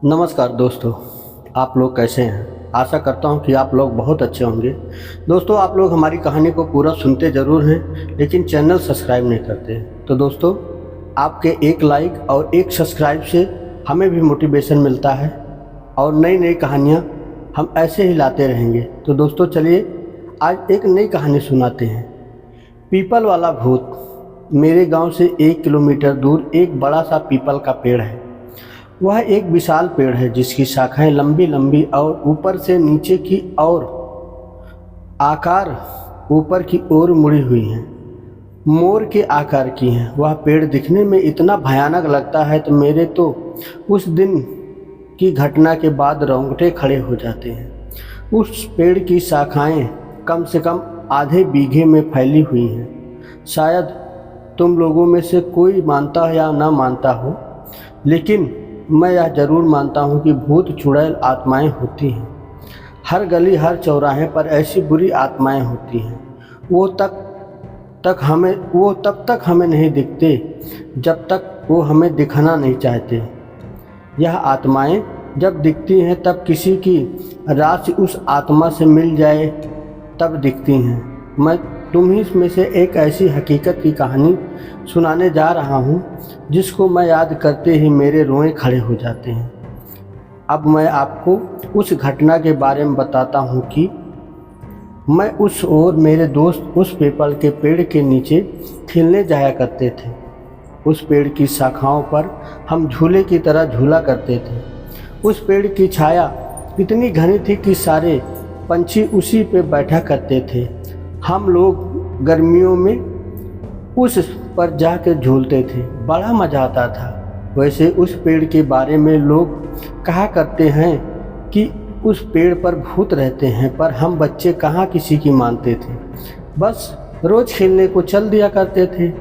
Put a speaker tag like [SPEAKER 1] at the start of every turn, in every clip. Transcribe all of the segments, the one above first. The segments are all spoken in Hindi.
[SPEAKER 1] नमस्कार दोस्तों, आप लोग कैसे हैं। आशा करता हूं कि आप लोग बहुत अच्छे होंगे। दोस्तों, आप लोग हमारी कहानी को पूरा सुनते ज़रूर हैं, लेकिन चैनल सब्सक्राइब नहीं करते। तो दोस्तों, आपके एक लाइक और एक सब्सक्राइब से हमें भी मोटिवेशन मिलता है और नई नई कहानियाँ हम ऐसे ही लाते रहेंगे। तो दोस्तों, चलिए आज एक नई कहानी सुनाते हैं। पीपल वाला भूत। मेरे गांव से 1 किलोमीटर दूर एक बड़ा सा पीपल का पेड़ है। वह एक विशाल पेड़ है जिसकी शाखाएं लंबी लंबी और ऊपर से नीचे की ओर आकार ऊपर की ओर मुड़ी हुई हैं, मोर के आकार की हैं। वह पेड़ दिखने में इतना भयानक लगता है तो मेरे तो उस दिन की घटना के बाद रोंगटे खड़े हो जाते हैं। उस पेड़ की शाखाएं कम से कम आधे बीघे में फैली हुई हैं। शायद तुम लोगों में से कोई मानता या ना मानता हो, लेकिन मैं यह जरूर मानता हूँ कि भूत चुड़ैल आत्माएं होती हैं। हर गली हर चौराहे पर ऐसी बुरी आत्माएं होती हैं। वो तब तक हमें नहीं दिखते जब तक वो हमें दिखाना नहीं चाहते। यह आत्माएं जब दिखती हैं तब किसी की राशि उस आत्मा से मिल जाए तब दिखती हैं। मैं तुम्ही में से एक ऐसी हकीकत की कहानी सुनाने जा रहा हूँ जिसको मैं याद करते ही मेरे रोए खड़े हो जाते हैं। अब मैं आपको उस घटना के बारे में बताता हूँ कि मैं उस और मेरे दोस्त उस पीपल के पेड़ के नीचे खेलने जाया करते थे। उस पेड़ की शाखाओं पर हम झूले की तरह झूला करते थे। उस पेड़ की छाया इतनी घनी थी कि सारे पंछी उसी पे बैठा करते थे। हम लोग गर्मियों में उस पर जाकर झूलते थे, बड़ा मज़ा आता था। वैसे उस पेड़ के बारे में लोग कहा करते हैं कि उस पेड़ पर भूत रहते हैं, पर हम बच्चे कहाँ किसी की मानते थे। बस रोज़ खेलने को चल दिया करते थे।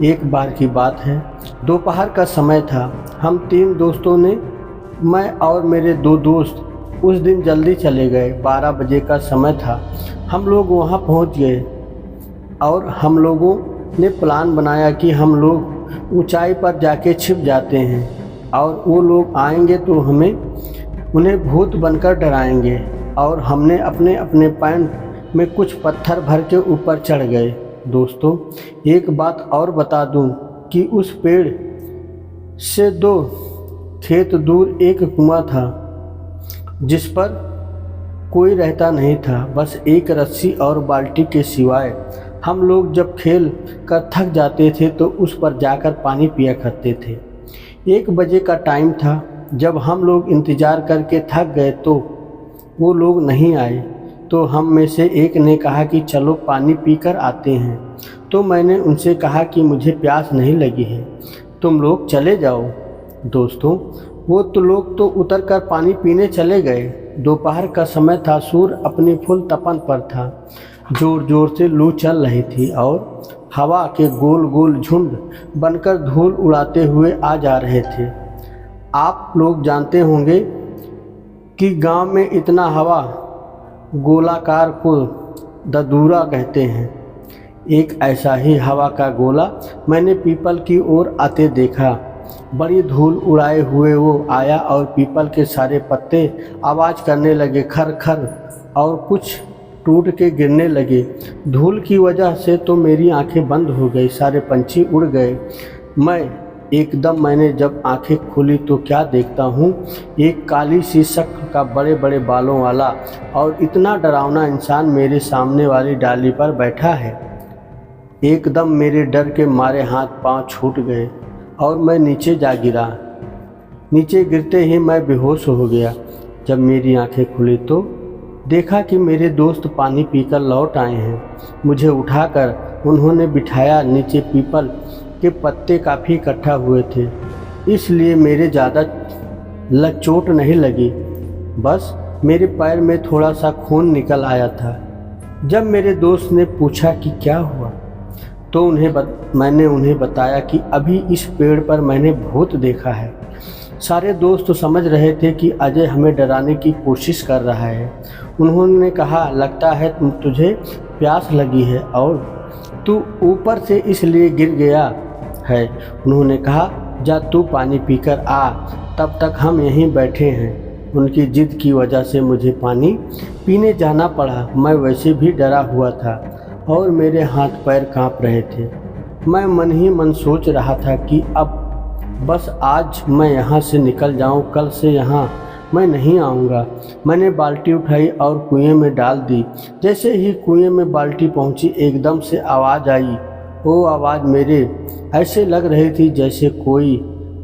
[SPEAKER 1] एक बार की बात है, दोपहर का समय था। हम 3 दोस्तों ने, मैं और मेरे 2 दोस्त उस दिन जल्दी चले गए। 12 बजे का समय था। हम लोग वहाँ पहुँच गए और हम लोगों ने प्लान बनाया कि हम लोग ऊंचाई पर जाके छिप जाते हैं और वो लोग आएंगे तो उन्हें भूत बनकर डराएंगे। और हमने अपने अपने पैंट में कुछ पत्थर भर के ऊपर चढ़ गए। दोस्तों, एक बात और बता दूं कि उस पेड़ से 2 खेत दूर एक कुआं था जिस पर कोई रहता नहीं था, बस एक रस्सी और बाल्टी के सिवाय। हम लोग जब खेल कर थक जाते थे तो उस पर जाकर पानी पिया करते थे। 1 बजे का टाइम था। जब हम लोग इंतज़ार करके थक गए तो वो लोग नहीं आए, तो हम में से एक ने कहा कि चलो पानी पीकर आते हैं। तो मैंने उनसे कहा कि मुझे प्यास नहीं लगी है, तुम लोग चले जाओ। दोस्तों, वो तो लोग तो उतर कर पानी पीने चले गए। दोपहर का समय था, सूर्य अपनी फुल तपन पर था। जोर जोर से लू चल रही थी और हवा के गोल गोल झुंड बनकर धूल उड़ाते हुए आ जा रहे थे। आप लोग जानते होंगे कि गांव में इतना हवा गोलाकार को ददूरा कहते हैं। एक ऐसा ही हवा का गोला मैंने पीपल की ओर आते देखा। बड़ी धूल उड़ाए हुए वो आया और पीपल के सारे पत्ते आवाज़ करने लगे, खर खर, और कुछ टूट के गिरने लगे। धूल की वजह से तो मेरी आंखें बंद हो गई, सारे पंछी उड़ गए। मैंने जब आंखें खोली तो क्या देखता हूँ, एक काली सी शक्ल का बड़े बड़े बालों वाला और इतना डरावना इंसान मेरे सामने वाली डाली पर बैठा है। एकदम मेरे डर के मारे हाथ पांव छूट गए और मैं नीचे जा गिरा। नीचे गिरते ही मैं बेहोश हो गया। जब मेरी आंखें खुली तो देखा कि मेरे दोस्त पानी पीकर लौट आए हैं। मुझे उठाकर उन्होंने बिठाया। नीचे पीपल के पत्ते काफ़ी इकट्ठा हुए थे, इसलिए मेरे ज़्यादा चोट नहीं लगी, बस मेरे पैर में थोड़ा सा खून निकल आया था। जब मेरे दोस्त ने पूछा कि क्या हुआ तो मैंने उन्हें बताया कि अभी इस पेड़ पर मैंने भूत देखा है। सारे दोस्त समझ रहे थे कि अजय हमें डराने की कोशिश कर रहा है। उन्होंने कहा, लगता है तुझे प्यास लगी है और तू ऊपर से इसलिए गिर गया है। उन्होंने कहा, जा तू पानी पीकर आ। तब तक हम यहीं बैठे हैं। उनकी जिद की वजह से मुझे पानी पीने जाना पड़ा। मैं वैसे भी डरा हुआ था और मेरे हाथ पैर कांप रहे थे। मैं मन ही मन सोच रहा था कि अब बस आज मैं यहाँ से निकल जाऊँ, कल से यहाँ मैं नहीं आऊँगा। मैंने बाल्टी उठाई और कुएं में डाल दी। जैसे ही कुएं में बाल्टी पहुँची, एकदम से आवाज़ आई। वो आवाज़ मेरे ऐसे लग रही थी जैसे कोई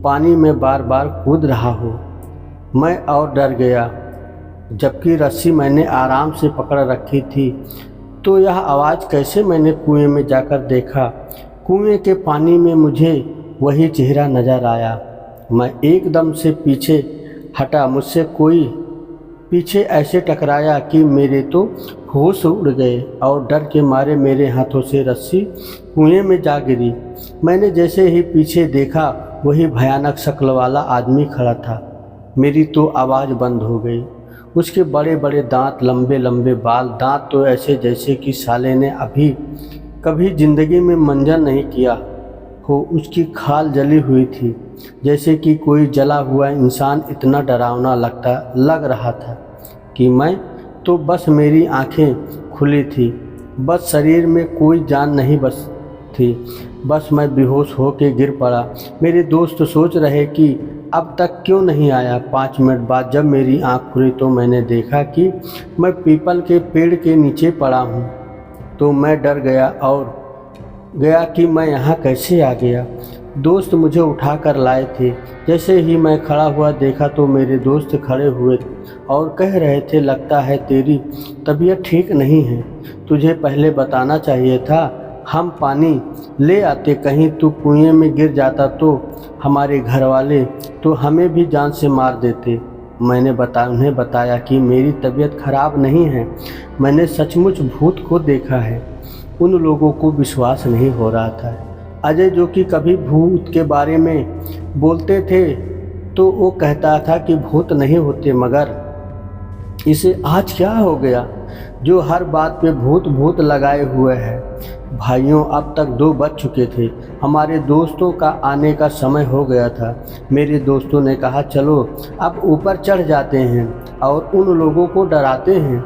[SPEAKER 1] पानी में बार बार कूद रहा हो। मैं और डर गया। जबकि रस्सी मैंने आराम से पकड़ रखी थी, तो यह आवाज़ कैसे? मैंने कुएं में जाकर देखा। कुएं के पानी में मुझे वही चेहरा नज़र आया। मैं एकदम से पीछे हटा। मुझसे कोई पीछे ऐसे टकराया कि मेरे तो होश उड़ गए और डर के मारे मेरे हाथों से रस्सी कुएं में जा गिरी। मैंने जैसे ही पीछे देखा, वही भयानक शक्ल वाला आदमी खड़ा था। मेरी तो आवाज़ बंद हो गई। उसके बड़े बड़े दांत, लंबे लंबे बाल, दांत तो ऐसे जैसे कि साले ने अभी कभी ज़िंदगी में मंजन नहीं किया हो। उसकी खाल जली हुई थी, जैसे कि कोई जला हुआ इंसान। इतना डरावना लग रहा था कि मैं तो बस मेरी आंखें खुली थी, बस शरीर में कोई जान नहीं बस थी। बस मैं बेहोश होकर गिर पड़ा। मेरे दोस्त सोच रहे कि अब तक क्यों नहीं आया। 5 मिनट बाद जब मेरी आंख खुली तो मैंने देखा कि मैं पीपल के पेड़ के नीचे पड़ा हूँ। तो मैं डर गया कि मैं यहाँ कैसे आ गया। दोस्त मुझे उठा कर लाए थे। जैसे ही मैं खड़ा हुआ देखा तो मेरे दोस्त खड़े हुए और कह रहे थे, लगता है तेरी तबीयत ठीक नहीं है, तुझे पहले बताना चाहिए था। हम पानी ले आते, कहीं तू कुएं में गिर जाता तो हमारे घर वाले तो हमें भी जान से मार देते। मैंने उन्हें बताया कि मेरी तबीयत खराब नहीं है, मैंने सचमुच भूत को देखा है। उन लोगों को विश्वास नहीं हो रहा था। अजय, जो कि कभी भूत के बारे में बोलते थे, तो वो कहता था कि भूत नहीं होते, मगर इसे आज क्या हो गया जो हर बात पे भूत भूत लगाए हुए है। भाइयों, अब तक 2 बज चुके थे। हमारे दोस्तों का आने का समय हो गया था। मेरे दोस्तों ने कहा, चलो अब ऊपर चढ़ जाते हैं और उन लोगों को डराते हैं।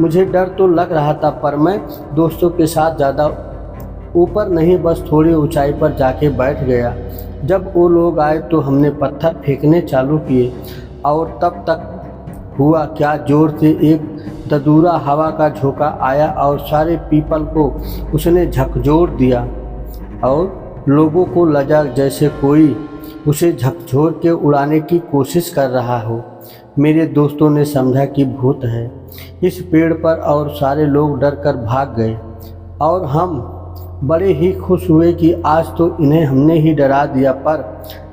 [SPEAKER 1] मुझे डर तो लग रहा था, पर मैं दोस्तों के साथ ज़्यादा ऊपर नहीं, बस थोड़ी ऊंचाई पर जाके बैठ गया। जब वो लोग आए तो हमने पत्थर फेंकने चालू किए और तब तक हुआ क्या, जोर से एक ददूरा हवा का झोंका आया और सारे पीपल को उसने झकझोर दिया और लोगों को लगा जैसे कोई उसे झकझोर के उड़ाने की कोशिश कर रहा हो। मेरे दोस्तों ने समझा कि भूत है इस पेड़ पर और सारे लोग डर कर भाग गए और हम बड़े ही खुश हुए कि आज तो इन्हें हमने ही डरा दिया। पर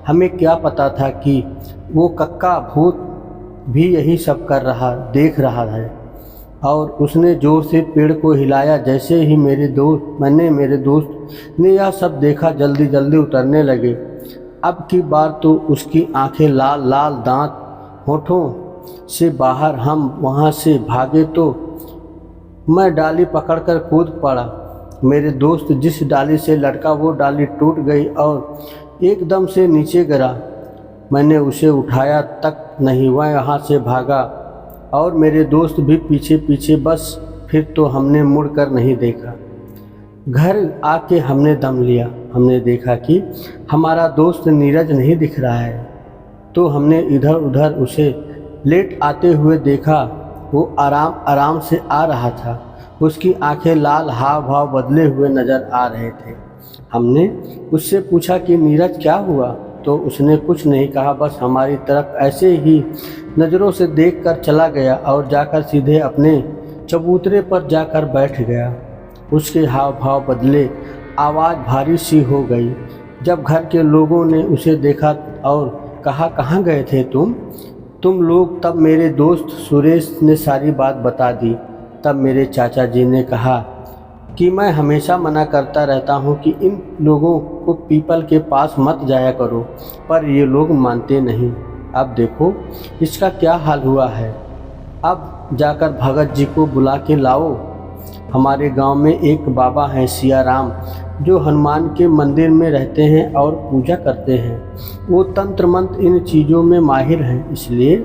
[SPEAKER 1] हमें क्या पता था कि वो कक्का भूत भी यही सब देख रहा है और उसने जोर से पेड़ को हिलाया। जैसे ही मेरे दोस्त ने यह सब देखा, जल्दी जल्दी उतरने लगे। अब की बार तो उसकी आंखें लाल लाल, दांत होठों से बाहर। हम वहाँ से भागे तो मैं डाली पकड़कर कूद पड़ा। मेरे दोस्त जिस डाली से लटका वो डाली टूट गई और एकदम से नीचे गिरा। मैंने उसे उठाया तक नहीं, वह यहाँ से भागा और मेरे दोस्त भी पीछे पीछे। बस फिर तो हमने मुड़कर नहीं देखा। घर आके हमने दम लिया। हमने देखा कि हमारा दोस्त नीरज नहीं दिख रहा है, तो हमने इधर उधर उसे लेट आते हुए देखा। वो आराम आराम से आ रहा था। उसकी आंखें लाल, हाव भाव बदले हुए नज़र आ रहे थे। हमने उससे पूछा कि नीरज क्या हुआ, तो उसने कुछ नहीं कहा, बस हमारी तरफ ऐसे ही नज़रों से देखकर चला गया और जाकर सीधे अपने चबूतरे पर जाकर बैठ गया। उसके हाव भाव बदले, आवाज़ भारी सी हो गई। जब घर के लोगों ने उसे देखा और कहा, कहाँ गए थे तुम लोग? तब मेरे दोस्त सुरेश ने सारी बात बता दी। तब मेरे चाचा जी ने कहा कि मैं हमेशा मना करता रहता हूँ कि इन लोगों को पीपल के पास मत जाया करो, पर ये लोग मानते नहीं। अब देखो इसका क्या हाल हुआ है। अब जाकर भगत जी को बुला के लाओ। हमारे गांव में एक बाबा हैं, सियाराम, जो हनुमान के मंदिर में रहते हैं और पूजा करते हैं। वो तंत्र मंत्र इन चीज़ों में माहिर हैं, इसलिए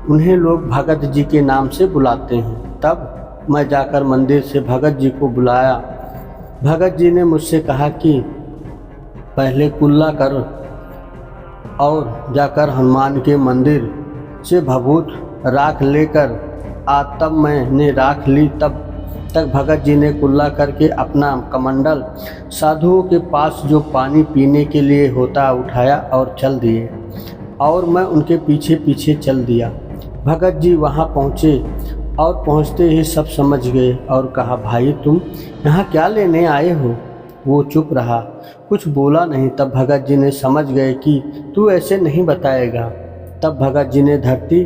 [SPEAKER 1] उन्हें लोग भगत जी के नाम से बुलाते हैं। तब मैं जाकर मंदिर से भगत जी को बुलाया। भगत जी ने मुझसे कहा कि पहले कुल्ला कर और जाकर हनुमान के मंदिर से भभूत राख लेकर आ। तब मैंने राख ली। तब तक भगत जी ने कुल्ला करके अपना कमंडल साधुओं के पास जो पानी पीने के लिए होता उठाया और चल दिए, और मैं उनके पीछे पीछे चल दिया। भगत जी वहाँ पहुँचे और पहुँचते ही सब समझ गए और कहा, भाई तुम यहाँ क्या लेने आए हो? वो चुप रहा, कुछ बोला नहीं। तब भगत जी ने समझ गए कि तू ऐसे नहीं बताएगा। तब भगत जी ने धरती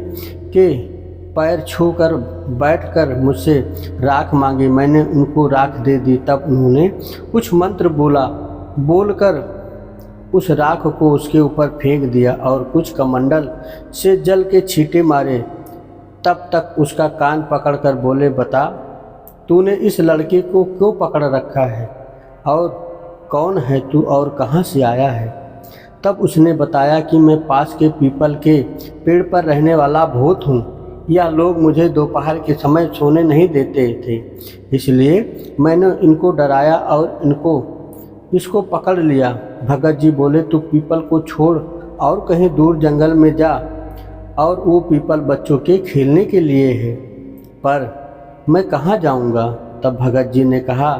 [SPEAKER 1] के पैर छूकर बैठकर मुझसे राख मांगी। मैंने उनको राख दे दी। तब उन्होंने कुछ मंत्र बोलकर उस राख को उसके ऊपर फेंक दिया और कुछ कमंडल से जल के छींटे मारे। तब तक उसका कान पकड़कर बोले, बता तूने इस लड़के को क्यों पकड़ रखा है और कौन है तू और कहाँ से आया है? तब उसने बताया कि मैं पास के पीपल के पेड़ पर रहने वाला भूत हूँ। यह लोग मुझे दोपहर के समय सोने नहीं देते थे, इसलिए मैंने इनको डराया और इसको पकड़ लिया। भगत जी बोले, तू पीपल को छोड़ और कहीं दूर जंगल में जा, और वो पीपल बच्चों के खेलने के लिए है, पर मैं कहाँ जाऊँगा? तब भगत जी ने कहा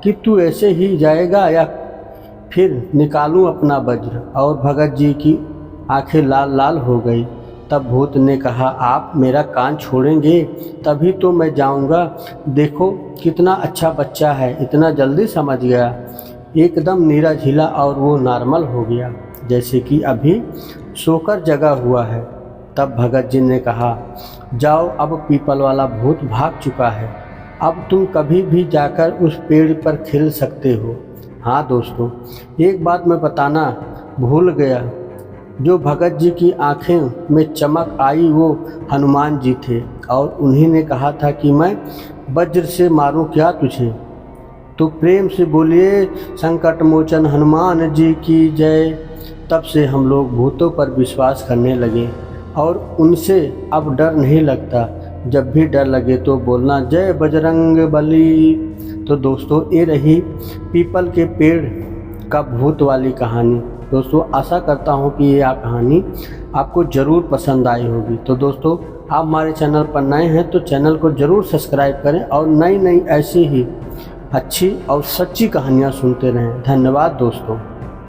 [SPEAKER 1] कि तू ऐसे ही जाएगा या फिर निकालूं अपना वज्र? और भगत जी की आंखें लाल लाल हो गई। तब भूत ने कहा, आप मेरा कान छोड़ेंगे तभी तो मैं जाऊंगा। देखो कितना अच्छा बच्चा है, इतना जल्दी समझ गया। एकदम नीरज हिला और वो नॉर्मल हो गया, जैसे कि अभी सोकर जगा हुआ है। तब भगत जी ने कहा, जाओ, अब पीपल वाला भूत भाग चुका है, अब तुम कभी भी जाकर उस पेड़ पर खेल सकते हो। हाँ दोस्तों, एक बात मैं बताना भूल गया, जो भगत जी की आंखें में चमक आई वो हनुमान जी थे, और उन्हीं ने कहा था कि मैं वज्र से मारूं क्या तुझे? तो प्रेम से बोलिए संकट मोचन हनुमान जी की जय। तब से हम लोग भूतों पर विश्वास करने लगे और उनसे अब डर नहीं लगता। जब भी डर लगे तो बोलना जय बजरंग बली। तो दोस्तों, ये रही पीपल के पेड़ का भूत वाली कहानी। दोस्तों, आशा करता हूँ कि यह कहानी आपको ज़रूर पसंद आई होगी। तो दोस्तों, आप हमारे चैनल पर नए हैं तो चैनल को ज़रूर सब्सक्राइब करें और नई नई ऐसी ही अच्छी और सच्ची कहानियाँ सुनते रहें। धन्यवाद दोस्तों।